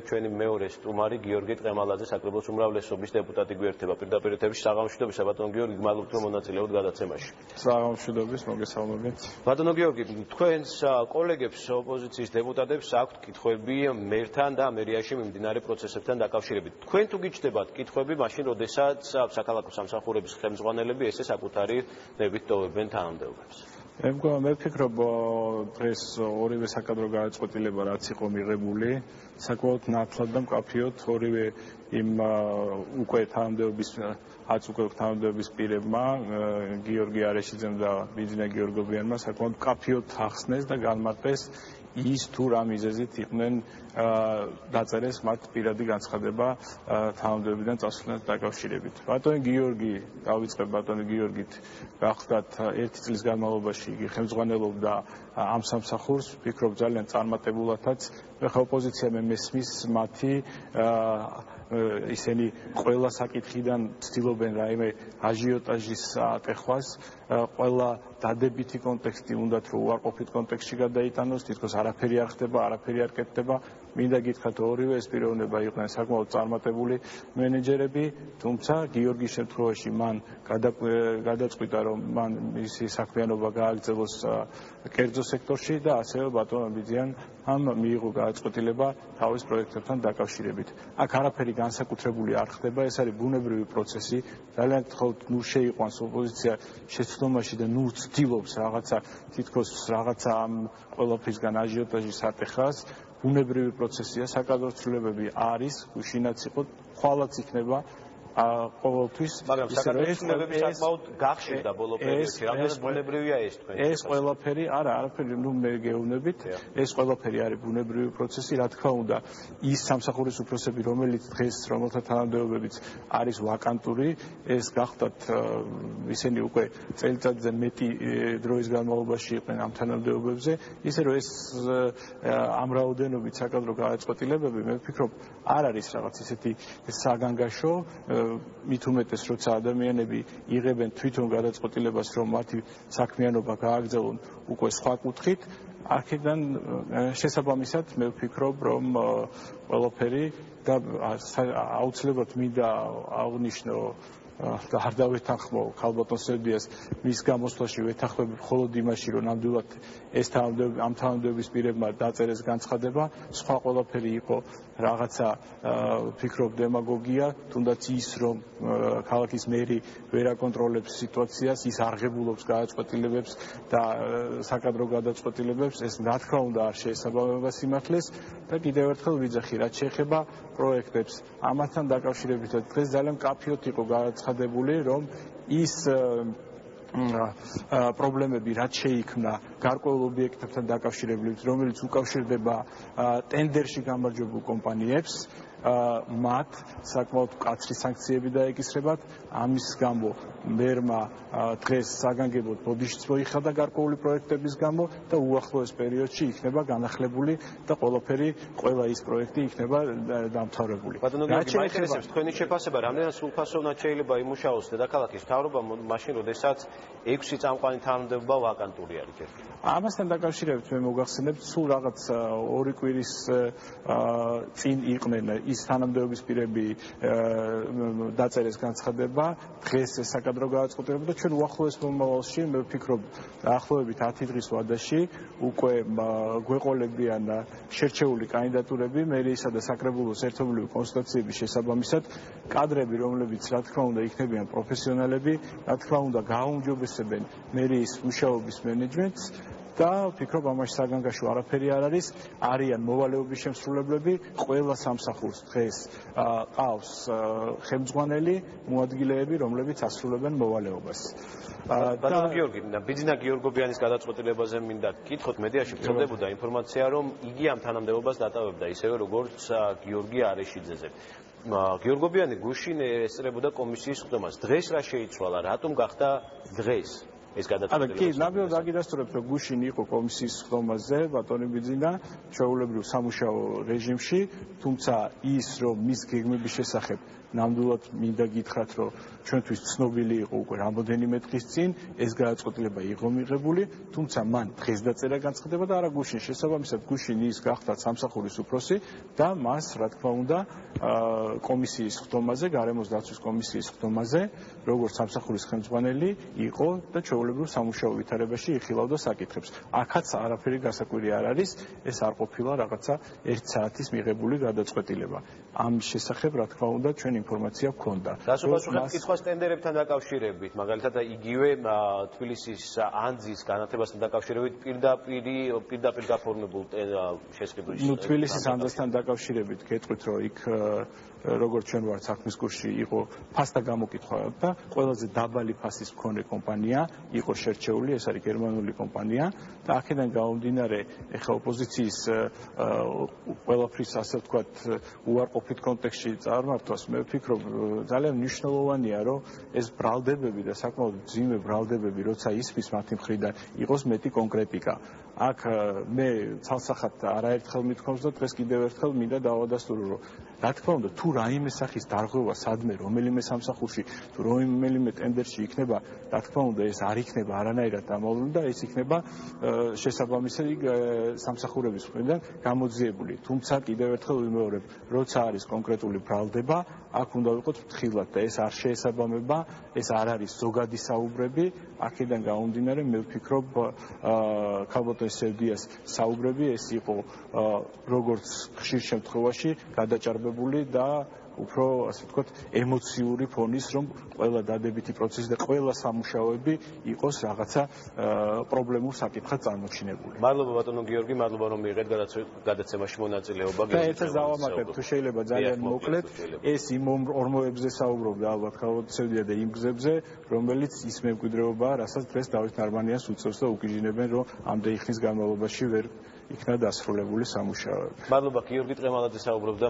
ჩვენი მეორე სტუმარი გიორგი ტყემალაძე საკრებულოს უმრავლესობის დეპუტატი გვერდება პირდაპირ ეთერში საღამოშვიდობის ბატონო გიორგი გმადლობთ რომ მონაწილეობთ გადაცემაში. საღამოშვიდობის მოგესალმებით. ბატონო გიორგი, თქვენს კოლეგებს ოპოზიციის დეპუტატებს აქვთ კითხვები მერთან და მერიაში მიმდინარე პროცესებთან დაკავშირებით. თქვენ თუ გიჩნდებათ კითხვები, მაშინ როდესაც საქალაქო სამსახურების ხელმძღვანელები ესე საკუთარი ნებით ტოვებენ თანამდებობებს. მე ვფიქრობ დღეს ორივე საკადრო გადაწყვეტილება რაც იყო მიღებული საკმაოდ ნათლად და მკაფიოდ ორივე იმ უკვე თანამდებობის თანამდებობის პირებმა გიორგი არეშიძემ და ბიძინა გიორგობიანმა საკმაოდ მკაფიოდ ახსნეს და განმარტეს ის თუ რა მიზეზით იყვნენ დაწერეს მათ პირადი განცხადება თანამდებობიდან წასვლასთან დაკავშირებით. ბატონი გიორგი, დავიწყებ ბატონი გიორგით, გახდათ 1 წლის განმავლობაში იგი ხელმძღვანელობდა ამ სამსახურს, ვფიქრობ ძალიან წარმატებულადაც. ეხლა ოპოზიცია მესმის მათი ისინი ყველა საკითხიდან ცდილობენ რაიმე აჟიოტაჟის ატეხვას, ყველა დადებითი კონტექსტი უნდათ რომ უარყოფით კონტექსტში გადაიტანოს, თითქოს არაფერი არ ხდება, არაფერი არ კეთდება. მინდა გითხრათ ორივე ეს პიროვნება იყვნენ საკმაოდ წარმატებული მენეჯერები, თუმცა გიორგის შემთხვევაში მან გადაწყვიტა რომ მან მისი საქმიანობა გააგრძელოს კერძო სექტორში და ასევე ბატონო ბიძიან მიიღო გადაწყვეტილება თავის პროექტებთან დაკავშირებით. აქ არაფერი განსაკუთრებული არ ხდება, ეს არის ბუნებრივი პროცესი. ძალიან გთხოვთ, ნუ შეიყვანს ოპოზიცია შეცდომაში და ნუ ცდილობს რაღაცა თითქოს რაღაცა ამ ყველაფრისგან აჟიოტაჟის ატეხას. ბუნებრივი პროცესია, საკადრო ცვლილებები არის, უშინაც იყო, ხვალაც იქნება ყოველთვის. მაგრამ საკადრო ცვლილებები საკმაოდ გახშირდა ბოლო პერიოდში. რამდენად ბუნებრივია ეს თქვენ? ეს ყველაფერი არაფერი, ნუ მე გეუბნებით, ეს ყველაფერი არის ბუნებრივი პროცესი, რა თქმა უნდა, ის სამსახურის უფროსები, რომელიც დღეს რომელთა თანამდებობებიც არის ვაკანტური, ეს გახდათ ისინი უკვე წელიწადზე მეტი დროის განმავლობაში იყვნენ ამ თანამდებობებზე, ისე რომ ეს ამ რაოდენობით საკადრო გადაწყვეტილებები, მე ვფიქრობ, არ არის რაღაც ისეთი საგანგაშო, მით უმეტეს როცა ადამიანები იღებენ თვითონ გადაწყვეტილებას რომ მათი საქმიანობა გააგრძელონ უკვე სხვა კუთხით, აქედან შესაბამისად მე ვფიქრობ რომ ყველაფერი და აუცილებლად მინდა აღვნიშნო და არ დავეთანხმო ქალბატონ სერბიას მის გამოსვლაში ვეთანხმები მხოლოდ იმაში რომ ნამდვილად ეს ამ თანამდებობის პირებმა დაწერეს განცხადება, სხვა ყველაფერი იყო რაღაცა ვფიქრობ დემაგოგია, თუნდაც ის რომ ქალაქის მერი ვერ აკონტროლებს სიტუაციას, ის არღებულობს გადაწყვეტილებებს და საკადრო გადაწყვეტილებებს, ეს რა თქმა უნდა არ შეესაბამება სიმართლეს და კიდევ ერთხელ ვიძახი, რაც შეეხება პროექტებს, ამასთან დაკავშირებით დღეს ძალიან მკაფიოდ იყო გადაცხადებული, რომ ის პრობლემები რაც შეიქმნა გარკვეულ ობიექტებთან დაკავშირებით, რომელიც უკავშირდება ტენდერში გამარჯვებულ კომპანიებს, მათ საკმაოდ მკაცრი სანქციები დაეკისრებათ. ამის გამო მერმა დღეს საგანგებოდ ბოდიშიც მოიხადა გარკვეული პროექტების გამო და უახლოეს პერიოდში იქნება განახლებული და ყველა ის პროექტი იქნება დამთავრებული. ბატონო გიორგი, მაინტერესებს თქვენი შეფასება, რამდენად სრულფასოვნად შეიძლება იმუშაოს დედაქალაქის მთავრობა მაშინ, როდესაც 6 წამყვანი თანამდებობა ვაკანტური არის? ამასთან დაკავშირებით მე მოგახსენებთ, სულ რაღაც 2 კვირის წინ იყვნენ ის თანამდებობის პირები დაწერეს განცხადება, დღეს ეს საკადრო გადაწყვეტილება და ჩვენ უახლოეს მომავალში, მე ვფიქრობ, დაახლოებით 10 დღის ვადაში უკვე გვეყოლებიან შერჩეული კანდიდატურები მერიისა და საკრებულოს ერთობლივი კონსულტაციების შესაბამისად, კადრები, რომლებიც რა თქმა უნდა იქნებიან პროფესიონალები, რა თქმა უნდა გააუმჯობესებენ მერიის მუშაობის მენეჯმენტს და ვფიქრობ ამაში საგანგაშო არაფერი არ არის, არიან მოვალეობის შემსრულებლები, ყველა სამსახურს დღეს ყავს ხელმძღვანელი მოადგილეები, რომლებიც ასრულებენ მოვალეობას. ბატონო გიორგი, ბიძინა გიორგობიანის გადაწყვეტილებაზე მინდა გკითხოთ, მედიაში ვრცელდებოდა ინფორმაცია, რომ იგი ამ თანამდებობას დატოვებდა, ისევე როგორც გიორგი არეშიძეზე. გიორგობიანი გუშინ ესწრებოდა კომისიის ხდომას. დღეს რა შეიცვალა, რატომ გახდა დღეს ეს გადაწყვეტილება. კი, ნამდვილად დაგიდასტურებთ, რომ გუშინ იყო კომისიის ხდომაზე ბატონი ბიძინა ჩვეულებრივ სამუშაო რეჟიმში, თუმცა ის რომ მის გეგმების შესახებ ნამდვილად მინდა გითხრათ, რომ ჩვენთვის ცნობილი იყო უკვე რამოდენიმე დღის წინ, ეს გადაწყვეტილება იყო მიღებული, თუმცა მან დღეს დაწერა განცხადება და არა გუშინ, შესაბამისად გუშინ ის გახდა სამსახურის უფროსი და მას, რა თქმა უნდა, კომისიის ხდომაზე, გარემოს დაცვის კომისიის ხდომაზე, როგორც სამსახურის ხელმძღვანელი იყო და ჩვეულებრივ სამუშაო ვითარებაში იხილავდა საკითხებს. აქაც არაფერი გასაკვირი არ არის, ეს არ ყოფილა რაღაცა 1 საათის მიღებული გადაწყვეტილება. ამ შესახებ, რა თქმა უნდა, ჩვენ ინფორმაცია გვქონდა. დასუპასუხებ კითხვას ტენდერებთან დაკავშირებით, მაგალითად იგივე თბილისის ანძის განათებასთან დაკავშირებით პირდაპირ გაფორმებულ შესყიდვის. თბილისის ანძასთან დაკავშირებით გეტყვით, რომ იქ როგორც ჩვენ ვართ საქმის კურსში იყო ფასთა გამოკითხვა და ყველაზე დაბალი ფასის მქონე კომპანია იყო შერჩეული, ეს არის გერმანული კომპანია და აქედან გამომდინარე, ეხლა ოპოზიციის ყველაფრის ასე ვთქვათ უარყოფით კონტექსტში წარმართვას, მე ვფიქრობ ძალიან მნიშვნელოვანია, რომ ეს ბრალდებები და საკმაოდ მძიმე ბრალდებები, როცა ისმის მათი მხრიდან, იყოს მეტი კონკრეტიკა. აქ მე ცალსახად არაერთხელ მithქვავს და დღეს კიდევ ერთხელ მინდა დავადასტურო, რომ რა თქმა უნდა, თუ რაიმე სახის დარღვევა სადმე რომელიმე სამსახურში, თუ რომელიმე ტენდერში იქნება, რა თქმა უნდა, ეს არ იქნება არანაირად დამოვლილი და ეს იქნება შესაბამისი სამსახურების მხრიდან გამოძიებული. თუმცა კიდევ ერთხელ ვიმეორებ, როცა არის კონკრეტული ბრალდება, აქ უნდა ვიყოთ ფრთხილად და ეს არ შეესაბამება, ეს არ არის ზოგადი საუბრები, აქედან გამომდინარე, მე ვფიქრობ, ქალბატონ სევდიას საუბრები ეს იყო როგორც ხშირ შემთხვევაში გადაჭარბებული და უფრო ასე ვთქვათ ემოციური ფონის, რომ ყველა დადებითი პროცესი და ყველა სამუშაოები იყოს რაღაცა პრობლემურ საკითხად წარმოჩინებული. მადლობა ბატონო გიორგი, მადლობა რომ მიიღეთ გადაცემაში მონაწილეობა. და ერთად დავამატებ, თუ შეიძლება ძალიან მოკლედ, ეს იმ ორმოებზე საუბრობდა ალბათ ქალბატონ სევდია და იმ გზებზე, რომელიც ის მემკვიდრეობაა, რასაც დღეს დავით ნარმანიანს უწევს და უკიჟინებენ, რომ ამდენი ხნის განმავლობაში ვერ იქნა დასრულებული სამუშაოები. მადლობა გიორგი ტყემალაძე საუბრობდა